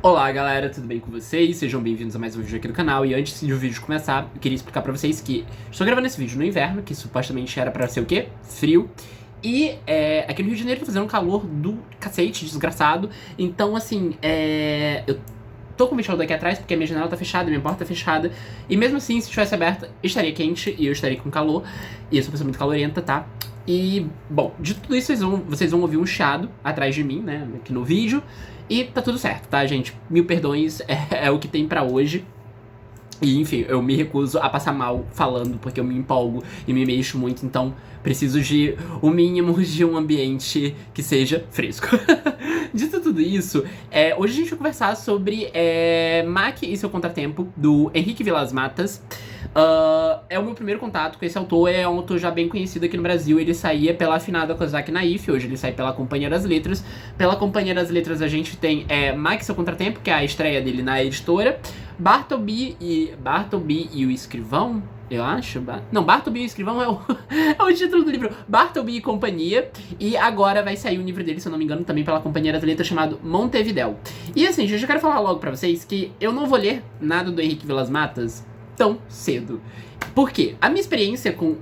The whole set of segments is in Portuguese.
Olá galera, tudo bem com vocês? Sejam bem-vindos a mais um vídeo aqui do canal. E antes de o vídeo começar, eu queria explicar pra vocês que estou gravando esse vídeo no inverno, que supostamente era pra ser o quê? Frio. E aqui no Rio de Janeiro tá fazendo um calor do cacete, desgraçado. Então assim, eu tô com o ventilador aqui atrás porque a minha janela tá fechada, minha porta tá fechada. E mesmo assim, se estivesse aberta, estaria quente e eu estaria com calor. E eu sou uma pessoa muito calorenta, tá? E, bom, de tudo isso vocês vão ouvir um chiado atrás de mim, né, aqui no vídeo. E tá tudo certo, tá, gente? Mil perdões, é o que tem pra hoje. E, enfim, eu me recuso a passar mal falando, porque eu me empolgo e me mexo muito, então preciso de o mínimo de um ambiente que seja fresco. Dito tudo isso, hoje a gente vai conversar sobre Mac e seu Contratempo, do Henrique Vilas-Matas. É o meu primeiro contato com esse autor, é um autor já bem conhecido aqui no Brasil. Ele saía pela afinada Kozak Naif, hoje ele sai pela Companhia das Letras. Pela Companhia das Letras a gente tem Mac e seu Contratempo, que é a estreia dele na editora. Bartleby e o Escrivão, eu acho. Não, Bartleby e o Escrivão é o título do livro. Bartleby e Companhia. E agora vai sair um livro dele, se eu não me engano, também pela Companhia das Letras, chamado Montevidéu. E assim, gente, eu já quero falar logo pra vocês que eu não vou ler nada do Henrique Vilas-Matas tão cedo. Por quê? A minha experiência com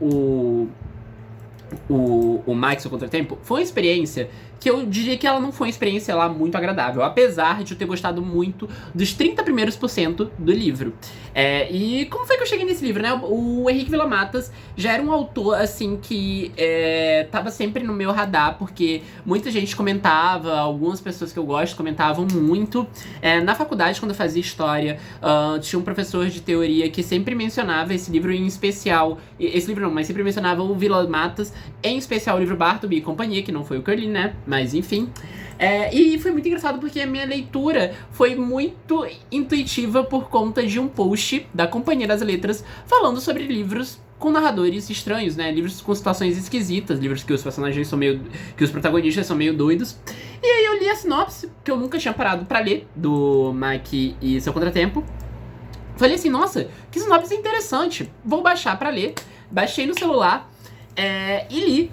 o Max o Contratempo foi uma experiência que eu diria que ela não foi uma experiência lá muito agradável, apesar de eu ter gostado muito dos 30 primeiros por cento do livro. E como foi que eu cheguei nesse livro, né? O Henrique Vilas-Matas já era um autor, assim, que tava sempre no meu radar, porque muita gente comentava, algumas pessoas que eu gosto comentavam muito. Na faculdade, quando eu fazia história, tinha um professor de teoria que sempre mencionava esse livro em especial. Esse livro não, mas sempre mencionava o Vilas-Matas, em especial o livro Bartleby e Companhia, que não foi o que eu li, né? Mas enfim. E foi muito engraçado porque a minha leitura foi muito intuitiva por conta de um post da Companhia das Letras falando sobre livros com narradores estranhos, né? Livros com situações esquisitas, livros que os personagens são meio... que os protagonistas são meio doidos. E aí eu li a sinopse, que eu nunca tinha parado pra ler, do Mac e seu Contratempo. Falei assim, nossa, que sinopse interessante, vou baixar pra ler. Baixei no celular. E li.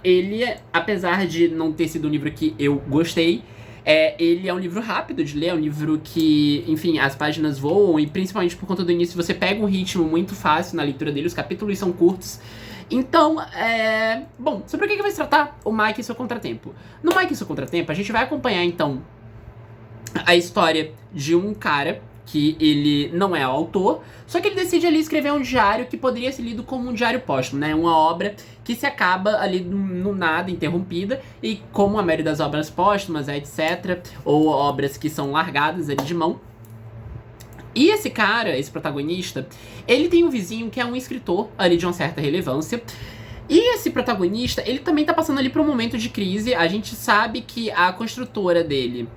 Ele, apesar de não ter sido um livro que eu gostei, ele é um livro rápido de ler, é um livro que, enfim, as páginas voam, e principalmente por conta do início você pega um ritmo muito fácil na leitura dele, os capítulos são curtos. Então, bom, sobre o que vai se tratar o Mac e seu Contratempo? No Mac e seu Contratempo, a gente vai acompanhar, então, a história de um cara que ele não é autor, só que ele decide ali escrever um diário que poderia ser lido como um diário póstumo, né? Uma obra que se acaba ali no nada, interrompida, e como a maioria das obras póstumas, etc., ou obras que são largadas ali de mão. E esse cara, esse protagonista, ele tem um vizinho que é um escritor ali de uma certa relevância. E esse protagonista, ele também tá passando ali por um momento de crise. A gente sabe que a construtora dele,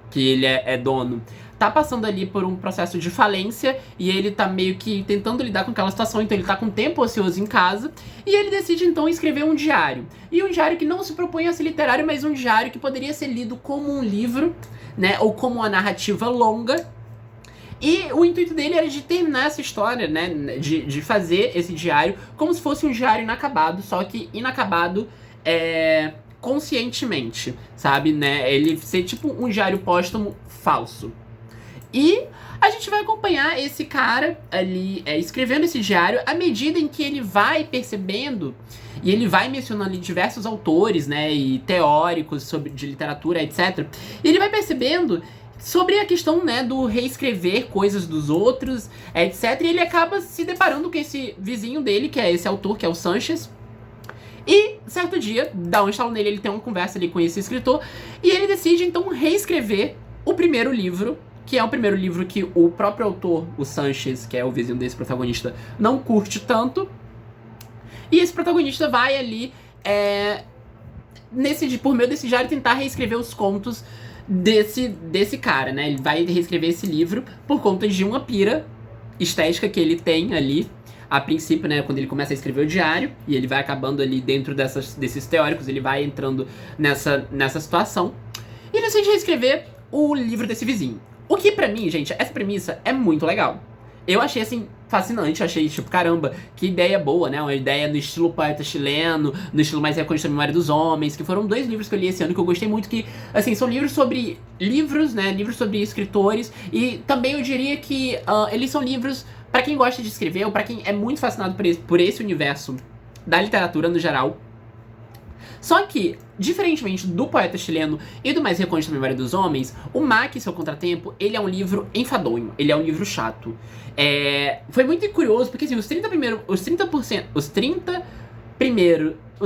que ele é dono, tá passando ali por um processo de falência, e ele tá meio que tentando lidar com aquela situação, então ele tá com tempo ocioso em casa, e ele decide então escrever um diário. E um diário que não se propõe a ser literário, mas um diário que poderia ser lido como um livro, né, ou como uma narrativa longa. E o intuito dele era de terminar essa história, né, de fazer esse diário como se fosse um diário inacabado, só que inacabado conscientemente, sabe, né, ele ser tipo um diário póstumo falso. E a gente vai acompanhar esse cara ali escrevendo esse diário à medida em que ele vai percebendo, e ele vai mencionando ali diversos autores, né, e teóricos de literatura, etc. E ele vai percebendo sobre a questão, né, do reescrever coisas dos outros, etc. E ele acaba se deparando com esse vizinho dele, que é esse autor, que é o Sanchez. E, certo dia, dá um estalo nele, ele tem uma conversa ali com esse escritor, e ele decide, então, reescrever o primeiro livro, que é o primeiro livro que o próprio autor, o Sanchez, que é o vizinho desse protagonista, não curte tanto. E esse protagonista vai ali, por meio desse diário, tentar reescrever os contos desse cara, né? Ele vai reescrever esse livro por conta de uma pira estética que ele tem ali, a princípio, né, quando ele começa a escrever o diário, e ele vai acabando ali dentro desses teóricos, ele vai entrando nessa situação, e ele decide reescrever o livro desse vizinho. O que pra mim, gente, essa premissa é muito legal. Eu achei, assim, fascinante, achei, tipo, caramba, que ideia boa, né? Uma ideia no estilo poeta chileno, no estilo mais Reconquista da Memória dos Homens, que foram 2 livros que eu li esse ano que eu gostei muito, que, assim, são livros sobre livros, né? Livros sobre escritores, e também eu diria que eles são livros pra quem gosta de escrever, ou pra quem é muito fascinado por esse universo da literatura no geral. Só que, diferentemente do poeta chileno e do Mais Recôndito da Memória dos Homens, o Máquina e Seu Contratempo, ele é um livro enfadonho, ele é um livro chato. Foi muito curioso, porque assim, os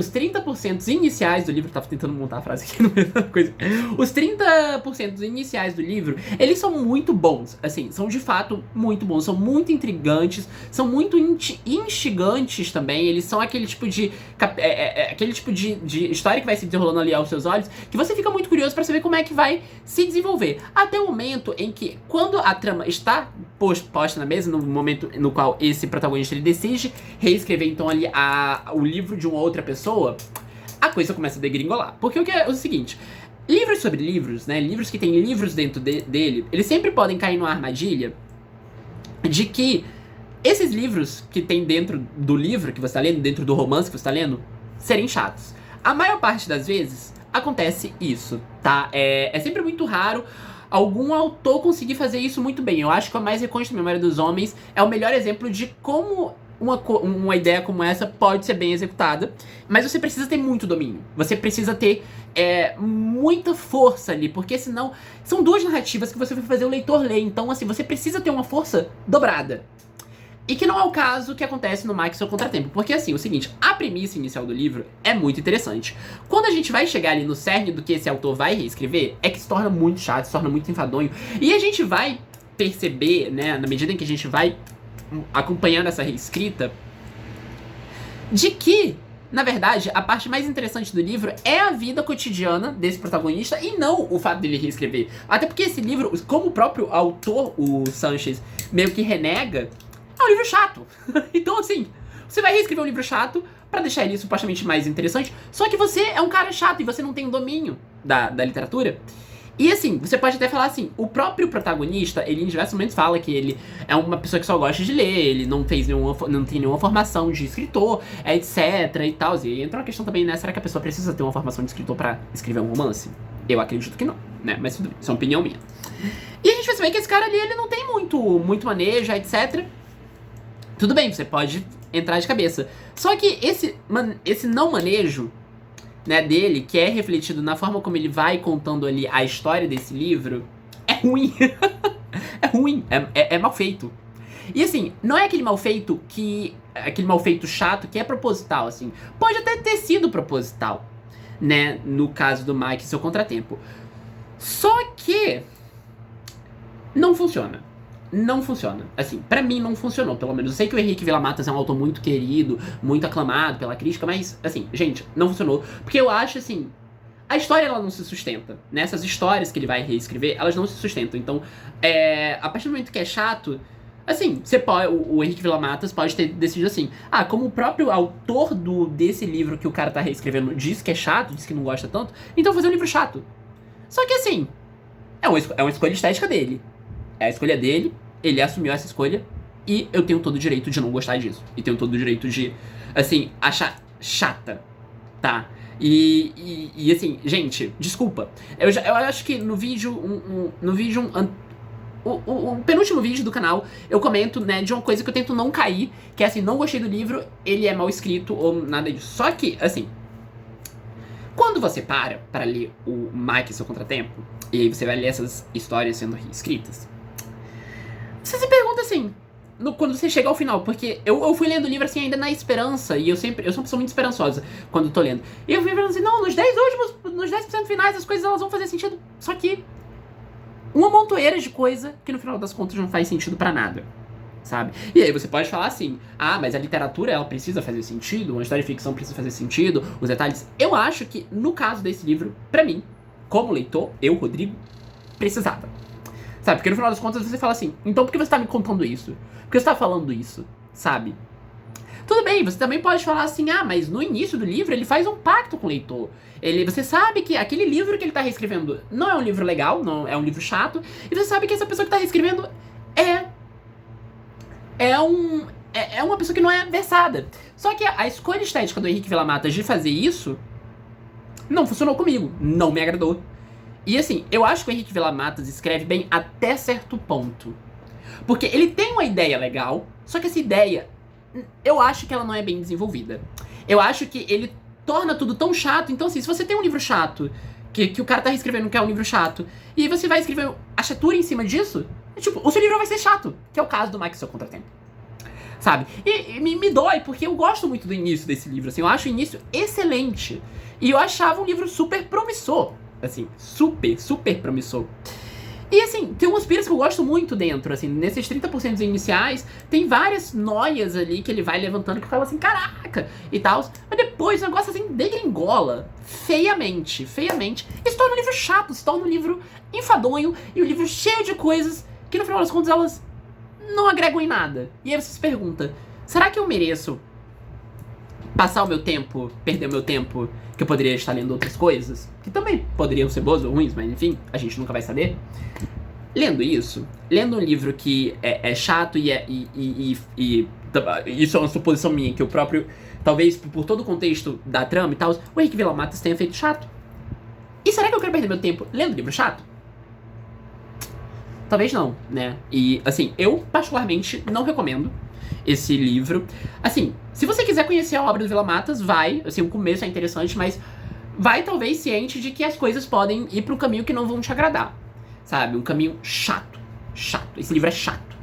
30% iniciais do livro, tava tentando montar a frase aqui no meio da coisa. Os 30% iniciais do livro, eles são muito bons, assim, são de fato muito bons, são muito intrigantes, são muito instigantes também, eles são aquele tipo de história que vai se desenrolando ali aos seus olhos, que você fica muito curioso pra saber como é que vai se desenvolver. Até o momento em que, quando a trama está posta na mesa, no momento no qual esse protagonista ele decide reescrever então ali o livro de uma outra pessoa, a coisa começa a degringolar. Porque o que é o seguinte, livros sobre livros, né, livros que tem livros dentro dele, eles sempre podem cair numa armadilha de que esses livros que tem dentro do livro que você tá lendo, dentro do romance que você tá lendo, serem chatos. A maior parte das vezes acontece isso, tá? É sempre muito raro algum autor conseguir fazer isso muito bem. Eu acho que a Mais Recôndita Memória dos Homens é o melhor exemplo de como uma ideia como essa pode ser bem executada, mas você precisa ter muito domínio. Você precisa ter muita força ali, porque senão são 2 narrativas que você vai fazer o leitor ler. Então, assim, você precisa ter uma força dobrada. E que não é o caso que acontece no Máquina e Seu Contratempo. Porque, assim, o seguinte, a premissa inicial do livro é muito interessante. Quando a gente vai chegar ali no cerne do que esse autor vai reescrever, é que se torna muito chato, se torna muito enfadonho. E a gente vai perceber, né, na medida em que a gente vai acompanhando essa reescrita, de que, na verdade, a parte mais interessante do livro é a vida cotidiana desse protagonista e não o fato dele reescrever. Até porque esse livro, como o próprio autor, o Sanchez, meio que renega, é um livro chato. Então, assim, você vai reescrever um livro chato pra deixar ele supostamente mais interessante, só que você é um cara chato e você não tem o domínio da literatura. E assim, você pode até falar assim, o próprio protagonista, ele em diversos momentos fala que ele é uma pessoa que só gosta de ler, ele não tem nenhuma formação de escritor, etc e tal. E entra uma questão também, né, será que a pessoa precisa ter uma formação de escritor pra escrever um romance? Eu acredito que não, né, mas tudo bem, isso é uma opinião minha. E a gente vai saber que esse cara ali, ele não tem muito manejo, etc. Tudo bem, você pode entrar de cabeça. Só que esse não manejo, né, dele, que é refletido na forma como ele vai contando ali a história desse livro, é ruim. É ruim, é mal feito. E assim, não é aquele mal feito chato que é proposital, assim. Pode até ter sido proposital, né, no caso do Máquina e Seu Contratempo. Só que não funciona. Não funciona. Assim, pra mim não funcionou, pelo menos. Eu sei que o Henrique Villa-Matas é um autor muito querido, muito aclamado pela crítica, mas, assim, gente, não funcionou. Porque eu acho, assim, a história, ela não se sustenta. Né? Essas histórias que ele vai reescrever, elas não se sustentam. Então, a partir do momento que é chato, assim, o Henrique Villa-Matas pode ter decidido assim, como o próprio autor desse livro que o cara tá reescrevendo diz que é chato, diz que não gosta tanto, então vou fazer um livro chato. Só que, assim, é uma escolha estética dele. É a escolha dele, ele assumiu essa escolha, e eu tenho todo o direito de não gostar disso. E tenho todo o direito de, assim, achar chata, tá? E assim, gente, desculpa. Eu acho que no vídeo, o penúltimo vídeo do canal, eu comento, né, de uma coisa que eu tento não cair, que é assim, não gostei do livro, ele é mal escrito ou nada disso. Só que, assim, quando você para ler o Máquina e Seu Contratempo, e aí você vai ler essas histórias sendo reescritas, você se pergunta assim, quando você chega ao final, porque eu fui lendo o livro assim ainda na esperança, e eu sou uma pessoa muito esperançosa quando eu tô lendo. E eu fui pensando assim, não, nos 10% finais as coisas elas vão fazer sentido. Só que uma montoeira de coisa que no final das contas não faz sentido pra nada, sabe? E aí você pode falar assim, mas a literatura ela precisa fazer sentido, uma história de ficção precisa fazer sentido, os detalhes. Eu acho que no caso desse livro, pra mim, como leitor, eu, Rodrigo, precisava. Sabe, porque no final das contas você fala assim, então por que você tá me contando isso? Por que você tá falando isso? Sabe? Tudo bem, você também pode falar assim, mas no início do livro ele faz um pacto com o leitor. Você sabe que aquele livro que ele tá reescrevendo não é um livro legal, não é um livro chato, e você sabe que essa pessoa que tá reescrevendo é uma pessoa que não é versada. Só que a escolha estética do Henrique Villamatas de fazer isso não funcionou comigo, não me agradou. E assim, eu acho que o Henrique Villamatas escreve bem até certo ponto. Porque ele tem uma ideia legal, só que essa ideia, eu acho que ela não é bem desenvolvida. Eu acho que ele torna tudo tão chato. Então assim, se você tem um livro chato, que o cara tá reescrevendo que é um livro chato, e você vai escrever a chatura em cima disso, tipo, o seu livro vai ser chato, que é o caso do Mike Seu Contratempo. Sabe? E me dói, porque eu gosto muito do início desse livro, assim, eu acho o início excelente. E eu achava um livro super promissor, assim, super promissor. E assim, tem umas piras que eu gosto muito dentro, assim, nesses 30% iniciais, tem várias noias ali que ele vai levantando que fala assim, caraca, e tal. Mas depois o negócio assim, degringola, feiamente, e se torna um livro chato, se torna um livro enfadonho, e um livro cheio de coisas que no final das contas elas não agregam em nada. E aí você se pergunta, será que eu mereço passar o meu tempo, perder o meu tempo, que eu poderia estar lendo outras coisas, que também poderiam ser boas ou ruins, mas enfim, a gente nunca vai saber. Lendo isso, lendo um livro que é chato e isso é uma suposição minha, que o próprio, talvez por todo o contexto da trama e tal, o Henrique Villamatas tenha feito chato. E será que eu quero perder meu tempo lendo livro chato? Talvez não, né? E, assim, eu particularmente não recomendo esse livro. Assim, se você quiser conhecer a obra do Villamatas, vai. Assim, o começo é interessante, mas vai talvez ciente de que as coisas podem ir para um caminho que não vão te agradar. Sabe? Um caminho chato. Esse livro é chato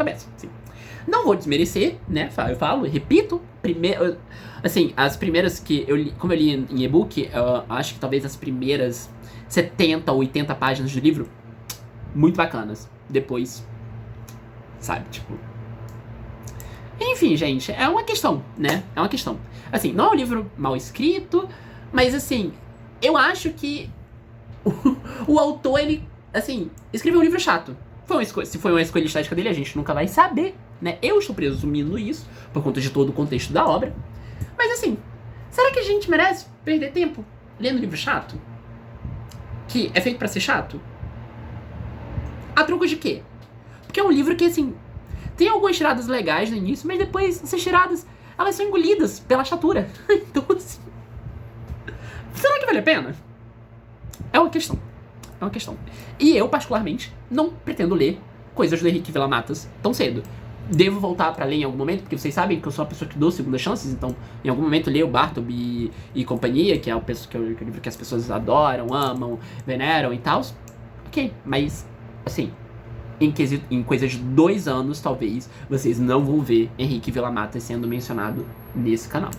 mesmo. Assim. Não vou desmerecer, né? Eu falo, repito. Assim, as primeiras que eu li, como eu li em e-book, eu acho que talvez as primeiras 70 ou 80 páginas do livro, muito bacanas. Depois, sabe, tipo... Enfim, gente, é uma questão, né? É uma questão. Assim, não é um livro mal escrito, mas assim, eu acho que o autor, ele, assim, escreveu um livro chato. Se foi uma escolha estética dele, a gente nunca vai saber, né? Eu estou presumindo isso, por conta de todo o contexto da obra. Mas assim, será que a gente merece perder tempo lendo um livro chato? Que é feito pra ser chato? A troco de quê? Porque é um livro que, assim, tem algumas tiradas legais no início, mas depois essas tiradas, elas são engolidas pela chatura. Então, assim... será que vale a pena? É uma questão. E eu, particularmente, não pretendo ler coisas do Henrique Villamatas tão cedo. Devo voltar pra ler em algum momento, porque vocês sabem que eu sou uma pessoa que dou segundas chances, então em algum momento leio Bartleby e companhia, que é o livro que as pessoas adoram, amam, veneram e tal. Ok, mas, assim, em coisa de 2 anos, talvez, vocês não vão ver Henrique Villamatas sendo mencionado nesse canal.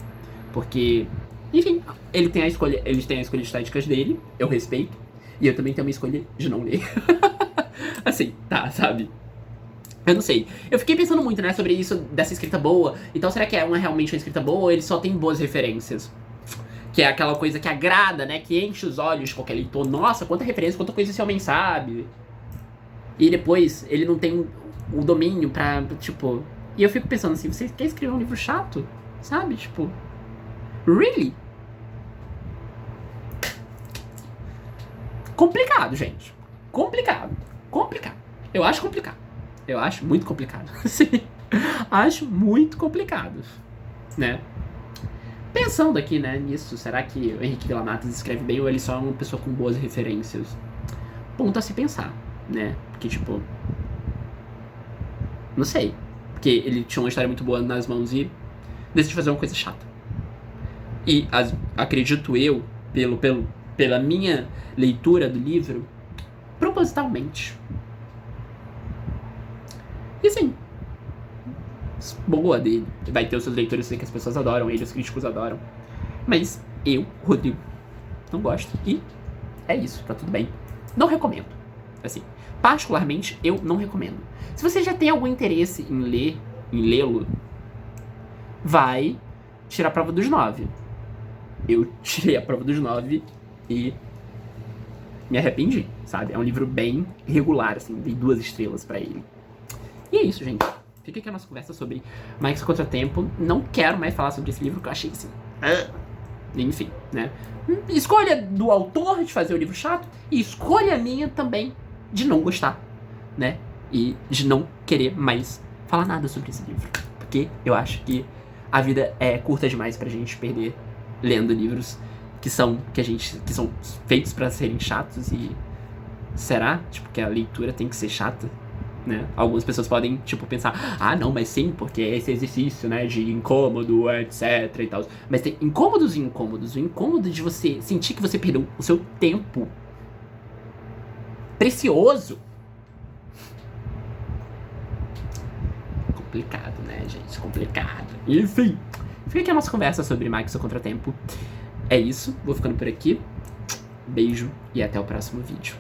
Porque, enfim, eles têm a escolha estéticas dele, eu respeito, e eu também tenho uma escolha de não ler. Assim, tá, sabe? Eu não sei. Eu fiquei pensando muito, né, sobre isso, dessa escrita boa. Então, será que é realmente uma escrita boa ou ele só tem boas referências? Que é aquela coisa que agrada, né, que enche os olhos de qualquer leitor. Nossa, quanta referência, quanta coisa esse homem sabe. E depois, ele não tem o domínio pra, tipo... E eu fico pensando assim, você quer escrever um livro chato? Sabe? Tipo... Really? Complicado, gente. Complicado. Eu acho complicado. Eu acho muito complicado. Sim. Acho muito complicado. Né? Pensando aqui, né, nisso, será que o Henrique Villamatas escreve bem ou ele só é uma pessoa com boas referências? Ponto a se pensar, né? Porque, tipo... não sei. Porque ele tinha uma história muito boa nas mãos e decidiu fazer uma coisa chata. E acredito eu, pela minha leitura do livro, propositalmente. E sim, boa dele. Vai ter os seus leitores que as pessoas adoram, ele, os críticos adoram. Mas eu, Rodrigo, não gosto. E é isso, tá tudo bem. Não recomendo. Assim, particularmente, eu não recomendo. Se você já tem algum interesse em lê-lo, vai tirar a prova dos 9. Eu tirei a prova dos 9 e me arrependi, sabe? É um livro bem regular, assim, dei 2 estrelas pra ele. E é isso, gente. Fica aqui a nossa conversa sobre Mike Seu Contratempo. Não quero mais falar sobre esse livro, que eu achei assim... enfim, né? Escolha do autor de fazer o livro chato e escolha minha também de não gostar, né? e de não querer mais falar nada sobre esse livro. Porque eu acho que a vida é curta demais pra gente perder lendo livros que são feitos pra serem chatos. E será? Tipo, que a leitura tem que ser chata, né? Algumas pessoas podem, tipo, pensar, ah, não, mas sim, porque é esse exercício, né, de incômodo, etc e tal. Mas tem incômodos e incômodos. O incômodo de você sentir que você perdeu o seu tempo precioso. Complicado, né, gente? Complicado. Enfim, fica aqui a nossa conversa sobre Max o Contratempo. É isso, vou ficando por aqui. Beijo e até o próximo vídeo.